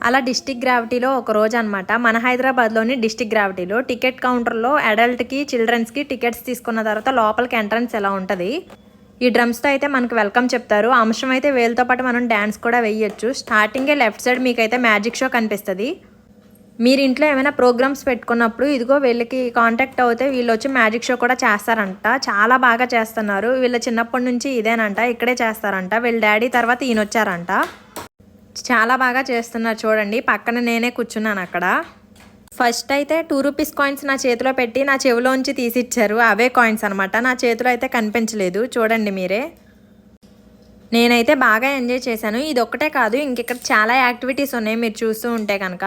అలా డిస్ట్రిక్ట్ గ్రావిటీలో ఒక రోజు అనమాట మన హైదరాబాద్లోని డిస్ట్రిక్ట్ గ్రావిటీలో టికెట్ కౌంటర్లో అడల్ట్కి చిల్డ్రన్స్కి టికెట్స్ తీసుకున్న తర్వాత లోపలికి ఎంట్రన్స్ ఎలా ఉంటుంది. ఈ డ్రమ్స్తో అయితే మనకు వెల్కమ్ చెప్తారు. అంశం అయితే వేలతో పాటు మనం డ్యాన్స్ కూడా వేయొచ్చు. స్టార్టింగే లెఫ్ట్ సైడ్ మీకైతే మ్యాజిక్ షో కనిపిస్తుంది. మీరు ఇంట్లో ఏమైనా ప్రోగ్రామ్స్ పెట్టుకున్నప్పుడు ఇదిగో వీళ్ళకి కాంటాక్ట్ అవుతే వీళ్ళు వచ్చి మ్యాజిక్ షో కూడా చేస్తారంట. చాలా బాగా చేస్తున్నారు. వీళ్ళ చిన్నప్పటి నుంచి ఇదేనంట, ఇక్కడే చేస్తారంట. వీళ్ళ డాడీ తర్వాత ఈయన వచ్చారంట. చాలా బాగా చేస్తున్నారు చూడండి. పక్కన నేనే కూర్చున్నాను అక్కడ. ఫస్ట్ అయితే 2 రూపీస్ కాయిన్స్ నా చేతిలో పెట్టి నా చెవిలోంచి తీసిచ్చారు. అవే కాయిన్స్ అనమాట. నా చేతిలో అయితే కనిపించలేదు. చూడండి మీరే. నేనైతే బాగా ఎంజాయ్ చేశాను. ఇది ఒక్కటే కాదు, ఇంకిక్కడ చాలా యాక్టివిటీస్ ఉన్నాయి మీరు చూస్తూ ఉంటే కనుక.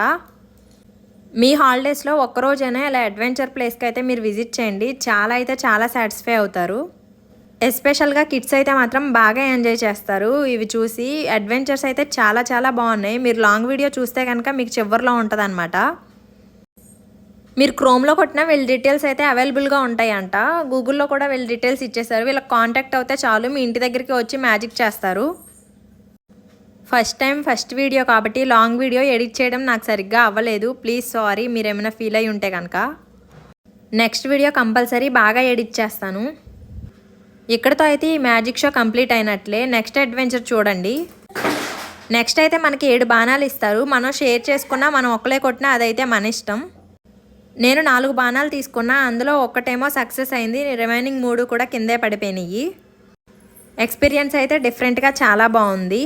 మీ హాలిడేస్లో ఒక్కరోజైనా ఇలా అడ్వెంచర్ ప్లేస్కి అయితే మీరు విజిట్ చేయండి. చాలా సాటిస్ఫై అవుతారు. ఎస్పెషల్గా కిడ్స్ అయితే మాత్రం బాగా ఎంజాయ్ చేస్తారు. ఇవి చూసి అడ్వెంచర్స్ అయితే చాలా బాగున్నాయి. మీరు లాంగ్ వీడియో చూస్తే కనుక మీకు చివరిలో ఉంటుంది అనమాట. మీరు క్రోమ్లో కొట్టినా వీళ్ళ డీటెయిల్స్ అయితే అవైలబుల్గా ఉంటాయంట. గూగుల్లో కూడా వీళ్ళ డీటెయిల్స్ ఇచ్చేసారు. వీళ్ళకి కాంటాక్ట్ అవుతే చాలు, మీ ఇంటి దగ్గరికి వచ్చి మ్యాజిక్ చేస్తారు. ఫస్ట్ వీడియో కాబట్టి లాంగ్ వీడియో ఎడిట్ చేయడం నాకు సరిగ్గా అవ్వలేదు. ప్లీజ్ సారీ, మీరు ఏమైనా ఫీల్ అయ్యి ఉంటే కనుక. నెక్స్ట్ వీడియో కంపల్సరీ బాగా ఎడిట్ చేస్తాను. ఇక్కడతో అయితే ఈ మ్యాజిక్ షో కంప్లీట్ అయినట్లే. నెక్స్ట్ అడ్వెంచర్ చూడండి. నెక్స్ట్ అయితే మనకి 7 బాణాలు ఇస్తారు. మనం షేర్ చేసుకున్నా మనం ఒక్కలే కొట్టినా అదైతే మన ఇష్టం. నేను 4 బాణాలు తీసుకున్నా. అందులో ఒక్కటేమో సక్సెస్ అయింది, రిమైనింగ్ 3 కూడా కిందే పడిపోయినాయి. ఎక్స్పీరియన్స్ అయితే డిఫరెంట్గా చాలా బాగుంది.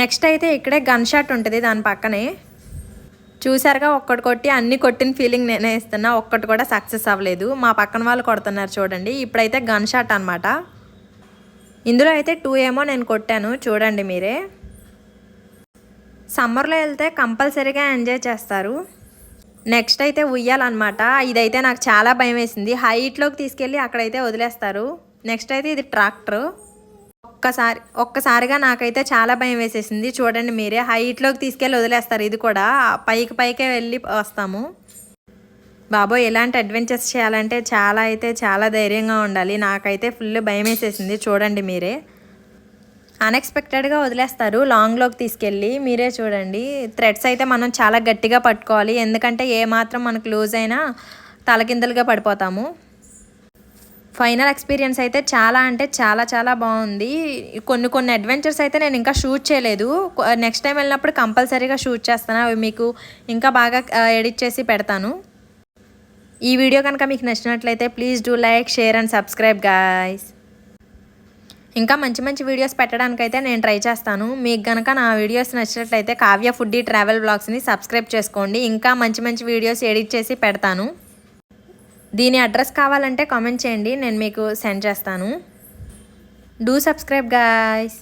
నెక్స్ట్ అయితే ఇక్కడే గన్ షాట్ ఉంటుంది దాని పక్కనే. చూసారుగా, ఒక్కటి కొట్టి అన్ని కొట్టిన ఫీలింగ్ నేనే ఇస్తున్నా. ఒక్కటి కూడా సక్సెస్ అవ్వలేదు. మా పక్కన వాళ్ళు కొడుతున్నారు చూడండి. ఇప్పుడైతే గన్ షాట్ అనమాట. ఇందులో అయితే 2 ఏమో నేను కొట్టాను. చూడండి మీరే. సమ్మర్లో వెళ్తే కంపల్సరీగా ఎంజాయ్ చేస్తారు. నెక్స్ట్ అయితే ఉయ్యాలన్నమాట. ఇదైతే నాకు చాలా భయం వేసింది. హైట్లోకి తీసుకెళ్ళి అక్కడైతే వదిలేస్తారు. నెక్స్ట్ అయితే ఇది ట్రాక్టర్. ఒక్కసారిగా నాకైతే చాలా భయం వేసేసింది. చూడండి మీరే, హైట్లోకి తీసుకెళ్ళి వదిలేస్తారు. ఇది కూడా పైకే వెళ్ళి వస్తాము. బాబోయ్, ఎలాంటి అడ్వెంచర్స్ చేయాలంటే చాలా ధైర్యంగా ఉండాలి. నాకైతే ఫుల్ భయం వేసేసింది. చూడండి మీరే. అన్ఎక్స్పెక్టెడ్గా వదిలేస్తారు లాంగ్లోకి తీసుకెళ్ళి. మీరే చూడండి. థ్రెడ్స్ అయితే మనం చాలా గట్టిగా పట్టుకోవాలి, ఎందుకంటే ఏ మాత్రం మనకు లూజ్ అయినా తలకిందలుగా పడిపోతాము. ఫైనల్ ఎక్స్పీరియన్స్ అయితే చాలా బాగుంది. కొన్ని అడ్వెంచర్స్ అయితే నేను ఇంకా షూట్ చేయలేదు. నెక్స్ట్ టైం వెళ్ళినప్పుడు కంపల్సరీగా షూట్ చేస్తాను. అవి మీకు ఇంకా బాగా ఎడిట్ చేసి పెడతాను. ఈ వీడియో కనుక మీకు నచ్చినట్లయితే please do like, share and subscribe guys. ఇంకా మంచి వీడియోస్ పెట్టడానికైతే నేను ట్రై చేస్తాను. మీకు కనుక నా వీడియోస్ నచ్చినట్లయితే కావ్య ఫుడ్డీ ట్రావెల్ బ్లాగ్స్ని సబ్స్క్రైబ్ చేసుకోండి. ఇంకా మంచి వీడియోస్ ఎడిట్ చేసి పెడతాను. దీని అడ్రస్ కావాలంటే కామెంట్ చేయండి, నేను మీకు సెండ్ చేస్తాను. Do subscribe guys.